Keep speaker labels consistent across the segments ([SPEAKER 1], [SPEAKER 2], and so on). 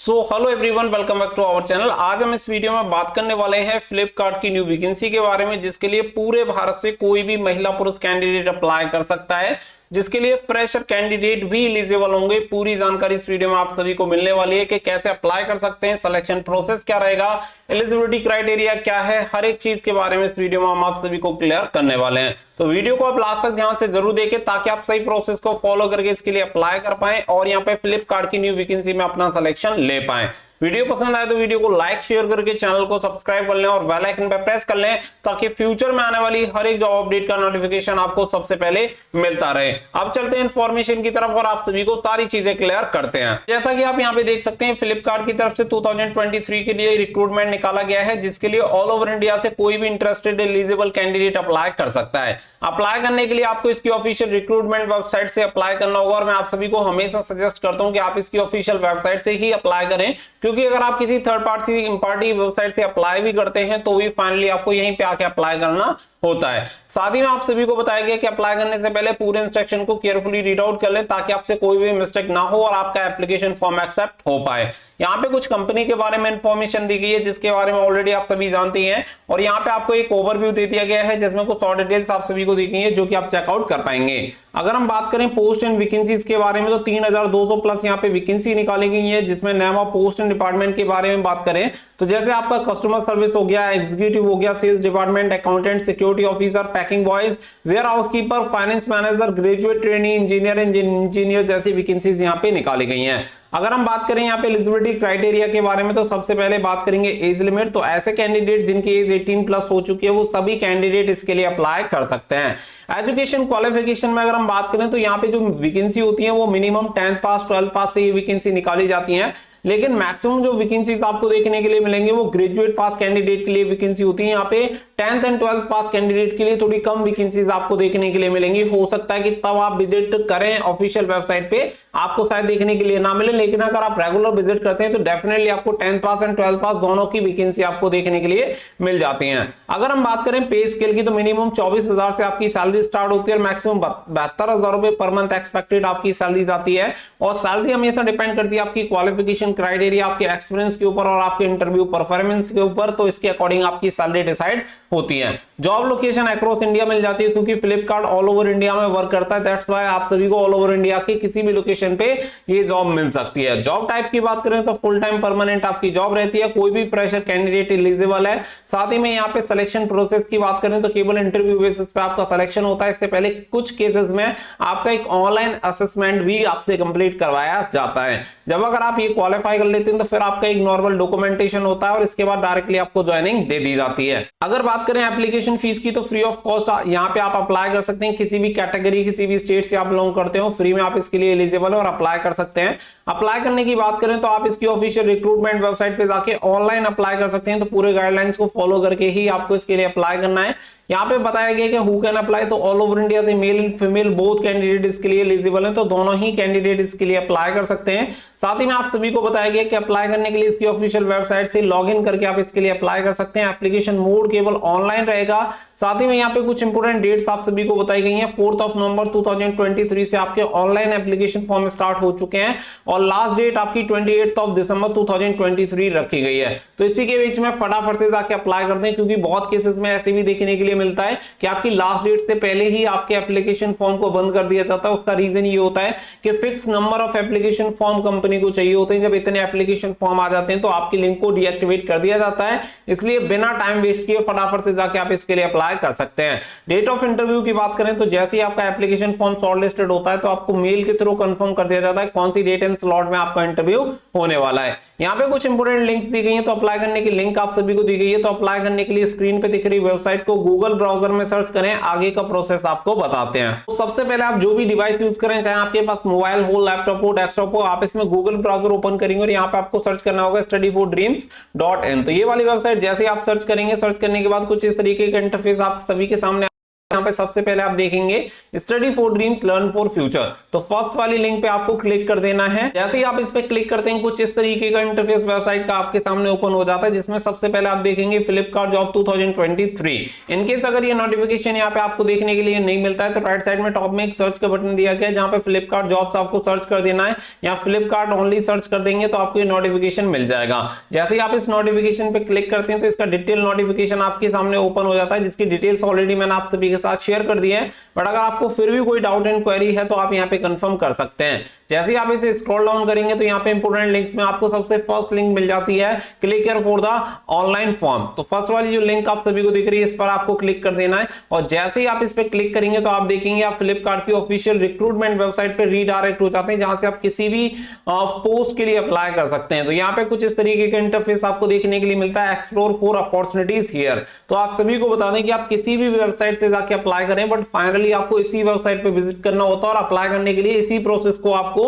[SPEAKER 1] Hello everyone, welcome back to our channel. आज हम इस वीडियो में बात करने वाले हैं फ्लिपकार्ट की न्यू वैकेंसी के बारे में, जिसके लिए पूरे भारत से कोई भी महिला पुरुष कैंडिडेट अप्लाई कर सकता है, जिसके लिए फ्रेशर कैंडिडेट भी एलिजिबल होंगे। पूरी जानकारी इस वीडियो में आप सभी को मिलने वाली है कि कैसे अप्लाई कर सकते हैं, सिलेक्शन प्रोसेस क्या रहेगा, एलिजिबिलिटी क्राइटेरिया क्या है, हर एक चीज के बारे में इस वीडियो में हम आप सभी को क्लियर करने वाले हैं। तो वीडियो को आप लास्ट तक ध्यान से जरूर देखें ताकि आप सही प्रोसेस को फॉलो करके इसके लिए अप्लाई कर पाएं और यहाँ पे फ्लिपकार्ट की न्यू वैकेंसी में अपना सिलेक्शन ले पाएं। वीडियो पसंद आए तो वीडियो को लाइक शेयर करके चैनल को सब्सक्राइब कर लें और बेल आइकन पर प्रेस कर लें ताकि फ्यूचर में आने वाली हर एक जॉब अपडेट का नोटिफिकेशन आपको सबसे पहले मिलता रहे। अब चलते हैं इन्फॉर्मेशन की तरफ और आप सभी को सारी चीजें क्लियर करते हैं। जैसा कि आप यहाँ पे देख सकते हैं, फ्लिपकार्ट की तरफ से 2023 के लिए रिक्रूटमेंट निकाला गया है, जिसके लिए ऑल ओवर इंडिया से कोई भी इंटरेस्टेड एलिजिबल कैंडिडेट अप्लाई कर सकता है। अप्लाई करने के लिए आपको इसकी ऑफिशियल रिक्रूटमेंट वेबसाइट से अप्लाई करना होगा और मैं आप सभी को हमेशा सजेस्ट करता हूं कि आप इसकी ऑफिशियल वेबसाइट से ही अप्लाई करें, क्योंकि अगर आप किसी थर्ड पार्टी वेबसाइट से अप्लाई भी करते हैं तो भी फाइनली आपको यहीं पे आके अप्लाई करना होता है। साथ ही में आप सभी को बताया गया कि अप्लाई करने से पहले पूरे इंस्ट्रक्शन को केयरफुली रीड आउट कर लें ताकि आपसे कोई भी मिस्टेक ना हो और आपका एप्लीकेशन फॉर्म एक्सेप्ट हो पाए। यहाँ पे कुछ कंपनी के बारे में इंफॉर्मेशन दी गई है जिसके बारे में ऑलरेडी आप सभी जानते हैं, और यहाँ पे आपको एक ओवरव्यू दे दिया गया है जिसमें कुछ और डिटेल्स आप सभी को दी गई है जो कि आप चेकआउट कर पाएंगे। अगर हम बात करें पोस्ट एंड वैकेंसीज के बारे में तो 3200 प्लस यहाँ पे वैकेंसी निकाली गई है, जिसमें नाम ऑफ पोस्ट एंड डिपार्टमेंट के बारे में बात करें तो जैसे आपका कस्टमर सर्विस हो गया, एग्जीक्यूटिव हो गया, sales department, accountant, security officer, packing boys, warehouse keeper, finance manager, graduate trainee, engineer जैसी वैकेंसीज यहाँ पे निकाली गई हैं। अगर हम बात करें यहाँ पे एलिजिबिलिटी क्राइटेरिया के बारे में तो सबसे पहले बात करेंगे एज लिमिट। तो ऐसे कैंडिडेट जिनकी एज 18 प्लस हो चुकी है वो सभी कैंडिडेट इसके लिए अप्लाई कर सकते हैं। एजुकेशन क्वालिफिकेशन में अगर हम बात करें तो यहाँ पे जो वैकेंसी होती है वो मिनिमम 10th पास 12th पास से ये वैकेंसी निकाली जाती है, लेकिन मैक्सिमम जो वैकेंसीज आपको देखने के लिए मिलेंगे वो ग्रेजुएट पास कैंडिडेट के लिए वैकेंसी होती है। यहाँ पे 10th and 12th pass candidate के लिए थोड़ी कम वैकेंसीज आपको देखने के लिए मिलेंगी। हो सकता है कि तब आप विजिट करें ऑफिशियल वेबसाइट पे, आपको शायद देखने के लिए ना मिले, लेकिन अगर आप रेगुलर विजिट करते हैं तो डेफिनेटली आपको 10th पास एंड 12th पास दोनों की वैकेंसी आपको देखने के लिए मिल जाती है। अगर हम बात करें पे स्केल की तो मिनिमम 24,000 से आपकी सैलरी स्टार्ट होती है और मैक्सिमम 72,000 रुपए पर मंथ एक्सपेक्टेड आपकी सैलरी जाती है। और सैलरी हमेशा डिपेंड करती है आपकी क्वालिफिकेशन क्राइटेरिया, आपके एक्सपीरियंस के ऊपर और आपके इंटरव्यू परफॉर्मेंस के ऊपर, तो इसके अकॉर्डिंग आपकी सैलरी डिसाइड होती है। जॉब लोकेशन अक्रॉस इंडिया मिल जाती है क्योंकि फ्लिपकार्ट ऑल ओवर इंडिया में वर्क करता है, दैट्स व्हाई आप सभी को ऑल ओवर इंडिया की किसी भी लोकेशन पे ये जॉब मिल सकती है। जॉब टाइप की बात करें तो फुल टाइम परमानेंट आपकी जॉब रहती है, कोई भी फ्रेशर कैंडिडेट एलिजिबल है। साथ ही में यहाँ पे सिलेक्शन प्रोसेस की बात करें तो केवल इंटरव्यू बेसिस पे आपका सिलेक्शन होता है। इससे पहले कुछ केसेस में आपका एक ऑनलाइन असेसमेंट भी आपसे कंप्लीट करवाया जाता है। जब अगर आप ये क्वालिफाई कर लेते हैं तो फिर आपका एक नॉर्मल डॉक्यूमेंटेशन होता है और इसके बाद डायरेक्टली आपको ज्वाइनिंग दे दी जाती है। अगर बात करें एप्लीकेशन फीस की तो फ्री ऑफ कॉस्ट यहाँ पे आप अप्लाई कर सकते हैं। किसी भी कैटेगरी, किसी भी स्टेट से आप बिलोंग करते हो, फ्री में आप इसके लिए एलिजिबल और अप्लाई कर सकते हैं। अप्लाई करने की बात करें तो आप इसकी ऑफिशियल रिक्रूटमेंट वेबसाइट पे जाके ऑनलाइन अप्लाई कर सकते हैं। तो पूरे गाइडलाइंस को फॉलो करके ही आपको इसके लिए अप्लाई करना है। यहाँ पे बताया गया कि हु कैन अप्लाई, तो ऑल ओवर इंडिया से male and female both candidate इसके लिए एलिजिबल हैं, तो दोनों ही कैंडिडेट इसके लिए अप्लाई कर सकते हैं। साथ ही में आप सभी को बताया गया कि अप्लाई करने के लिए इसकी ऑफिशियल वेबसाइट से लॉगिन करके आप इसके लिए अप्लाई कर सकते हैं। एप्लीकेशन मोड केवल ऑनलाइन रहेगा। साथ ही में यहाँ पे कुछ इंपोर्टेंट डेट्स आप सभी को बताई गई हैं। 4 नवंबर 2023 से आपके ऑनलाइन एप्लीकेशन फॉर्म स्टार्ट हो चुके हैं और लास्ट डेट आपकी 28 दिसंबर 2023 रखी गई है। तो इसी के बीच में फटाफट से जाके अप्लाई कर दें, क्योंकि बहुत केसेस में ऐसे भी देखने के लिए मिलता है कि आपकी लास्ट डेट से पहले ही आपके एप्लीकेशन फॉर्म को बंद कर दिया जाता है। उसका रीजन ये होता है कि fix number of application form company को चाहिए होते हैं। जब इतने एप्लीकेशन फॉर्म आ जाते हैं तो आपकी लिंक को डीएक्टिवेट कर दिया जाता है। इसलिए बिना टाइम वेस्ट किए फटाफट से जाके आप इसके लिए अप्लाई कर सकते हैं। डेट ऑफ इंटरव्यू की बात करें तो जैसे ही आपका एप्लीकेशन फॉर्म शॉर्टलिस्टेड होता है तो आपको मेल के थ्रू कंफर्म कर दिया जाता है कौन सी डेट एंड स्लॉट में आपका इंटरव्यू होने वाला है। यहाँ पे कुछ इंपोर्टेंट लिंक्स दी गई हैं, तो अप्लाई करने की लिंक आप सभी को दी गई है। तो अप्लाई करने के लिए स्क्रीन पे दिख रही वेबसाइट को गूगल ब्राउजर में सर्च करें, आगे का प्रोसेस आपको बताते हैं। तो सबसे पहले आप जो भी डिवाइस यूज करें, चाहे आपके पास मोबाइल हो, लैपटॉप हो, डेस्कटॉप हो, आप इसमें गूगल ब्राउजर ओपन करेंगे और यहाँ पे आपको सर्च करना होगा studyfordreams.in। तो ये वाली वेबसाइट जैसे आप सर्च करेंगे, सर्च करने के बाद कुछ इस तरीके का इंटरफेस आप सभी के सामने यहाँ पे सबसे पहले आप देखेंगे study for dreams learn for future, तो फर्स्ट वाली लिंक पे आपको क्लिक कर देना है। जैसे ही आप इस पे क्लिक करते हैं कुछ इस तरीके का इंटरफेस वेबसाइट का आपके सामने ओपन हो जाता है, जिसमें सबसे पहले आप देखेंगे फ्लिपकार्ट जॉब 2023। इनकेस अगर ये नोटिफिकेशन यहाँ पे आपको देखने के लिए नहीं मिलता है तो राइट साइड में टॉप में एक सर्च का बटन दिया गया है, जहां पे फ्लिपकार्ट जॉब्स आपको सर्च कर देना है या फ्लिपकार्ट ओनली सर्च कर देंगे तो आपको ये नोटिफिकेशन मिल जाएगा। जैसे ही आप इस नोटिफिकेशन पे क्लिक करते हैं तो इसका डिटेल नोटिफिकेशन आपके सामने ओपन हो जाता है, जिसकी डिटेल्स ऑलरेडी मैंने आप सभी के साथ शेयर कर दी है, बट अगर आपको फिर भी कोई डाउट एंड क्वेरी है तो आप यहाँ पे कंफर्म कर सकते हैं। जैसे ही आप इसे स्क्रॉल डाउन करेंगे तो यहाँ पे इंपोर्टेंट लिंक्स में आपको सबसे फर्स्ट लिंक मिल जाती है click here for the online form. तो फर्स्ट वाली जो लिंक आप सभी को दिख रही है इस पर आपको क्लिक कर देना है, और जैसे ही आप इस पे क्लिक करेंगे तो आप देखेंगे आप फ्लिपकार्ट की ऑफिशियल रिक्रूटमेंट वेबसाइट पे रीडायरेक्ट हो जाते हैं, जहां से आप किसी भी पोस्ट के लिए अप्लाई कर सकते हैं। तो यहाँ पे कुछ इस तरीके का इंटरफेस आपको देखने के लिए मिलता है, एक्सप्लोर फॉर अपॉर्चुनिटीज हियर। तो आप सभी को बता दें कि आप किसी भी वेबसाइट से जाके अप्लाई करें, बट फाइनली आपको इसी वेबसाइट पे विजिट करना होता है और अप्लाई करने के लिए इसी प्रोसेस को आपको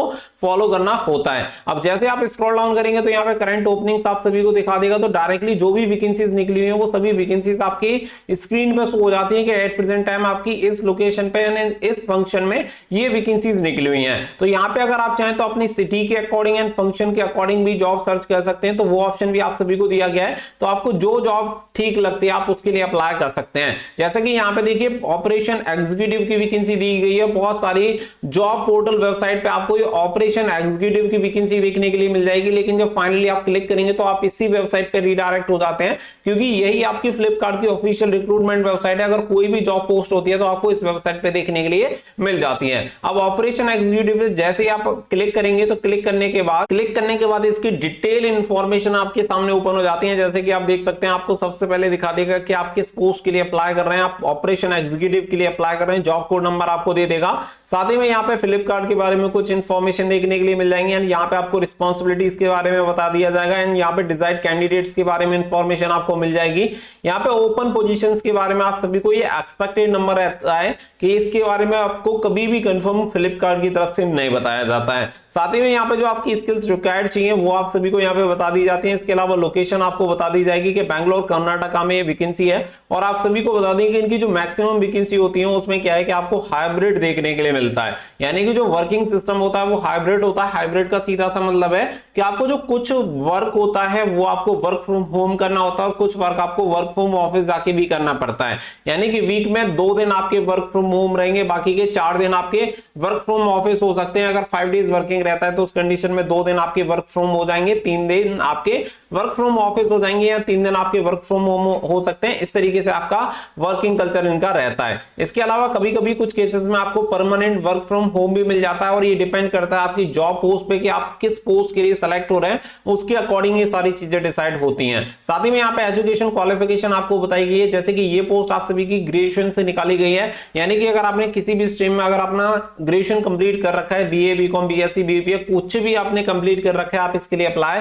[SPEAKER 1] फॉलो करना होता है। अब जैसे आप स्क्रॉल डाउन करेंगे तो यहाँ पे करंट ओपनिंग्स आप सभी को दिखा देगा, तो डायरेक्टली जो भी वैकेंसीज निकली हुई है वो सभी वैकेंसीज आपकी स्क्रीन पे शो हो जाती है कि एट प्रेजेंट टाइम आपकी इस लोकेशन पे यानी इस फंक्शन में ये वैकेंसीज निकली हुई हैं। तो यहाँ पे अगर आप चाहें तो अपनी सिटी के अकॉर्डिंग एंड फंक्शन के अकॉर्डिंग भी जॉब सर्च कर सकते हैं, तो वो ऑप्शन भी आप सभी को दिया गया है। तो आपको जो जॉब ठीक लगती है आप उसके लिए अप्लाई कर सकते हैं। जैसे कि यहाँ पे देखिए ऑपरेशन एग्जीक्यूटिव की वैकेंसी दी गई है, बहुत सारी जॉब पोर्टल वेबसाइट पे आपको ये ऑपरेशन एग्जीक्यूटिव की वैकेंसी देखने के लिए मिल जाएगी, लेकिन जब फाइनली आप क्लिक करेंगे तो आप इसी वेबसाइट पे रीडायरेक्ट हो जाते हैं, क्योंकि यही आपकी फ्लिपकार्ट की ऑफिशियल रिक्रूटमेंट वेबसाइट है। अगर कोई भी जॉब पोस्ट होती है तो आपको इस वेबसाइट पे देखने के लिए मिल जाती है। अब ऑपरेशन एग्जीक्यूटिव जैसे ही आप क्लिक करेंगे तो क्लिक करने के बाद इसकी डिटेल इंफॉर्मेशन आपके सामने ओपन हो जाती है। जैसे कि आप देख सकते हैं, आपको सबसे पहले दिखा देगा कि आप किस पोस्ट के लिए अप्लाई कर रहे हैं, आप ऑपरेशन एग्जीक्यूटिव के लिए अप्लाई कर रहे हैं, जॉब कोड नंबर आपको दे देगा। साथ ही में यहाँ पे फ्लिपकार्ट के बारे में कुछ इंफॉर्मेशन देखने के लिए मिल जाएंगे, एंड यहाँ पे आपको रिस्पांसिबिलिटीज के बारे में बता दिया जाएगा, एंड यहाँ पे डिजायर्ड कैंडिडेट्स के बारे में इंफॉर्मेशन आपको मिल जाएगी। यहाँ पे ओपन पोजीशंस के बारे में आप सभी को ये एक्सपेक्टेड नंबर रहता है कि इसके बारे में आपको कभी भी कंफर्म फ्लिपकार्ट की तरफ से नहीं बताया जाता है। साथ ही में यहाँ पे जो आपकी स्किल्स रिक्वायर्ड चाहिए वो आप सभी को यहाँ पे बता दी जाती है। इसके अलावा लोकेशन आपको बता दी जाएगी कि बैंगलोर कर्नाटका में ये वैकेंसी है, और आप सभी को बता दें कि इनकी जो मैक्सिमम वैकेंसी होती है उसमें क्या है कि आपको हाइब्रिड देखने के लिए मिलता है, यानी कि जो वर्किंग सिस्टम होता है वो हाइब्रिड होता है। हाइब्रिड का सीधा सा मतलब है कि आपको जो कुछ वर्क होता है वो आपको वर्क फ्रॉम होम करना होता है और कुछ वर्क आपको वर्क फ्रॉम ऑफिस जाके भी करना पड़ता है। यानी कि वीक में 2 दिन आपके वर्क फ्रॉम होम रहेंगे, बाकी के 4 दिन आपके वर्क फ्रॉम ऑफिस हो सकते हैं। अगर 5 डेज वर्किंग रहता है तो उस कंडीशन में 2 दिन आपके वर्क फ्रॉम हो जाएंगे, 3 दिन आपके वर्क फ्रॉम ऑफिस हो जाएंगे, या 3 दिन आपके वर्क फ्रॉम होम हो सकते हैं। इस तरीके से आपका वर्किंग कल्चर इनका रहता है। इसके अलावा कभी कभी कुछ केसेस में आपको परमानेंट वर्क फ्रॉम होम भी मिल जाता है, और ये डिपेंड करता है आपकी जॉब पोस्ट पे कि आप किस पोस्ट के लिए सेलेक्ट हो रहे हैं, उसके अकॉर्डिंग ये सारी चीजें डिसाइड होती हैं। साथ ही में यहाँ पे एजुकेशन क्वालिफिकेशन आपको बताई गई है, जैसे कि ये पोस्ट आप सभी की ग्रेजुएशन से निकाली गई है, यानी कि अगर आपने किसी भी स्ट्रीम में अगर अपना ग्रेजुएशन कंप्लीट कर रखा है, बीए बीकॉम बीएससी बीबीए कुछ भी आपने कंप्लीट कर रखा है, आप इसके लिए अप्लाई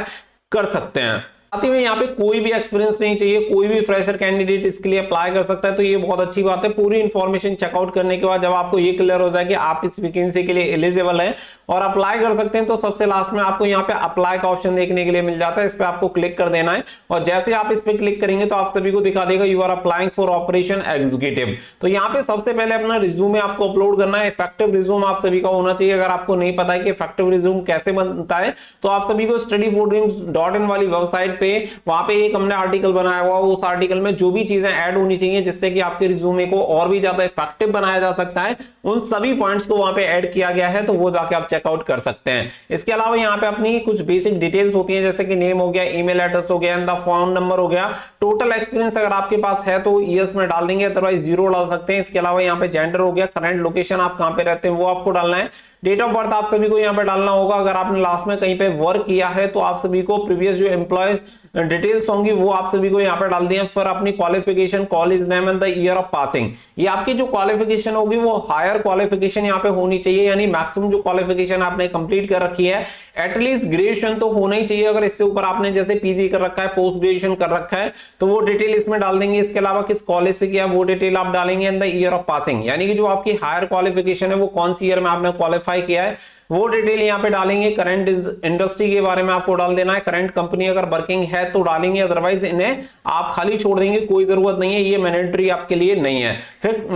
[SPEAKER 1] कर सकते हैं। साथ ही में यहाँ पे कोई भी एक्सपीरियंस नहीं चाहिए, कोई भी फ्रेशर कैंडिडेट इसके लिए अप्लाई कर सकता है, तो ये बहुत अच्छी बात है। पूरी इंफॉर्मेशन चेकआउट करने के बाद जब आपको ये क्लियर हो जाए कि आप इस वैकेंसी के लिए एलिजिबल हैं और अप्लाई कर सकते हैं, तो सबसे लास्ट में आपको यहाँ पे अप्लाई का ऑप्शन देखने के लिए मिल जाता है। इस पे आपको क्लिक कर देना है, और जैसे आप इस पे क्लिक करेंगे तो आप सभी को दिखा देगा you are applying for operation executive. तो यहाँ पे सबसे पहले अपना रिज्यूमे आपको अपलोड करना है। इफेक्टिव रिज्यूम आप सभी का होना चाहिए। अगर आपको नहीं पता है कि इफेक्टिव रिज्यूम कैसे बनता है तो आप सभी को studyfordreams.in वाली वेबसाइट पे वहां पे एक हमने आर्टिकल बनाया हुआ, उस आर्टिकल में जो भी चीजें ऐड होनी चाहिए जिससे कि आपके रिज्यूमे को और भी ज्यादा इफेक्टिव बनाया जा सकता है, उन सभी पॉइंट्स को वहां पे ऐड किया गया है, तो वो जाके आप चेकआउट कर सकते हैं। इसके अलावा यहाँ पे अपनी कुछ बेसिक डिटेल्स होती हैं, जैसे कि नेम हो गया, ईमेल एड्रेस हो गया, फोन नंबर हो गया, टोटल एक्सपीरियंस अगर आपके पास है तो ईयर्स में डाल देंगे, अदरवाइज 0 डाल सकते हैं। इसके अलावा यहाँ पे जेंडर हो गया, करंट लोकेशन आप कहाँ पे रहते हैं वो आपको डालना है, डेट ऑफ बर्थ आप सभी को यहाँ पे डालना होगा। अगर आपने लास्ट में कहीं पे वर्क किया है तो आप सभी को प्रीवियस जो एम्प्लॉय डिटेल्स होंगी वो आप सभी को यहाँ पे डाल दिए। फिर अपनी qualification, college name and the year of passing, ये आपकी जो क्वालिफिकेशन होगी वो हायर क्वालिफिकेशन यहाँ पे होनी चाहिए, यानी मैक्सिमम जो क्वालिफिकेशन आपने कंप्लीट कर रखी है एटलीस्ट ग्रेजुएशन तो होना ही चाहिए। अगर इससे ऊपर आपने जैसे पीजी कर रखा है, पोस्ट ग्रेजुएशन कर रखा है, तो वो डिटेल इसमें डाल देंगे। इसके अलावा किस कॉलेज से किया वो डिटेल आप डालेंगे, and the year of passing, यानी कि जो आपकी हायर क्वालिफिकेशन है वो कौन सी ईयर में आपने क्वालिफाई किया है, वो डिटेल यहाँ पे डालेंगे। करंट इंडस्ट्री के बारे में आपको डाल देना है, करंट कंपनी अगर वर्किंग है तो डालेंगे, अदरवाइज इन्हें आप खाली छोड़ देंगे, कोई जरूरत नहीं है, ये मैंडेटरी आपके लिए नहीं है।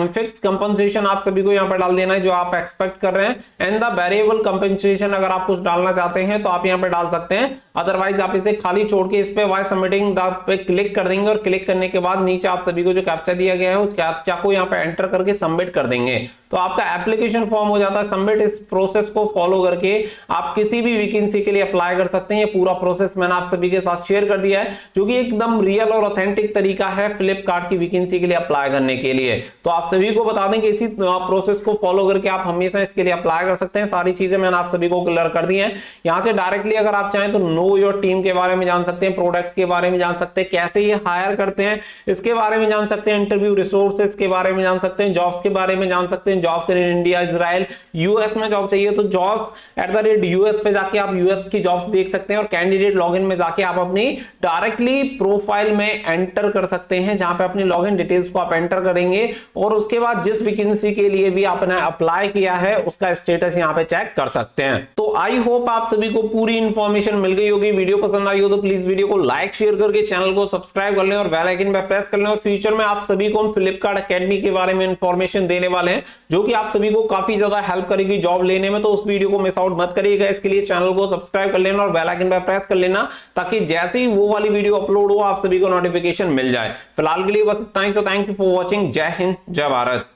[SPEAKER 1] फिक्स कंपनसेशन आप सभी को यहाँ पे डाल देना है जो आप एक्सपेक्ट कर रहे हैं, एंड द वेरिएबल कंपनसेशन अगर आप कुछ डालना चाहते हैं तो आप यहाँ पे डाल सकते हैं, अदरवाइज आप इसे खाली छोड़ के इस पे वाई सबमिटिंग पे क्लिक कर देंगे, और क्लिक करने के बाद नीचे आप सभी को जो कैप्चा दिया गया है उस कैप्चा को यहाँ पे एंटर करके सबमिट कर देंगे, तो आपका एप्लीकेशन फॉर्म हो जाता है सबमिट। इस प्रोसेस को फॉलो करके आप किसी भी वैकेंसी के लिए अप्लाई कर सकते हैं। ये पूरा प्रोसेस मैंने आप सभी के साथ शेयर कर दिया है, जो कि एकदम रियल और ऑथेंटिक तरीका है फ्लिपकार्ट की वैकेंसी के लिए अप्लाई करने के लिए। तो आप सभी को बता दें कि इसी प्रोसेस को फॉलो करके आप हमेशा इसके लिए अप्लाई कर सकते हैं। सारी चीजें मैंने आप सभी को क्लियर कर दी हैं। यहां से डायरेक्टली अगर आप चाहें तो नो योर टीम के बारे में जान सकते हैं, प्रोडक्ट के बारे में जान सकते हैं, कैसे ये हायर करते हैं इसके बारे में जान सकते हैं, इंटरव्यू रिसोर्सेज के बारे में जान सकते हैं, जॉब्स के बारे में जान सकते हैं, jobs in India, Israel, US में जॉब चाहिए तो jobs@us पे जाके आप यूएस की जॉब्स देख सकते हैं, और कैंडिडेट लॉगिन में जाके आप अपनी डायरेक्टली प्रोफाइल में एंटर कर सकते हैं, जहां पे अपनी लॉगिन डिटेल्स को आप एंटर करेंगे, और उसके बाद जिस वैकेंसी के लिए भी आपने अप्लाई किया है उसका स्टेटस यहां पे चेक कर सकते हैं। तो आई होप आप सभी को पूरी इंफॉर्मेशन मिल गई होगी। वीडियो पसंद आई हो तो प्लीज वीडियो को लाइक शेयर करके चैनल को सब्सक्राइब कर लें और बेल आइकन पे प्रेस कर लें, और फ्यूचर में आप सभी को हम फ्लिपकार्ट एकेडमी के बारे में इंफॉर्मेशन देने वाले हैं, जो कि आप सभी को काफी ज्यादा हेल्प करेगी जॉब लेने में। तो उस वीडियो को मिस आउट मत करिएगा, इसके लिए चैनल को सब्सक्राइब कर लेना और बेल आइकन पे प्रेस कर लेना, ताकि जैसे ही वो वाली वीडियो अपलोड हो आप सभी को नोटिफिकेशन मिल जाए। फिलहाल के लिए बस इतना ही। So thank you for watching. जय हिंद, जय भारत।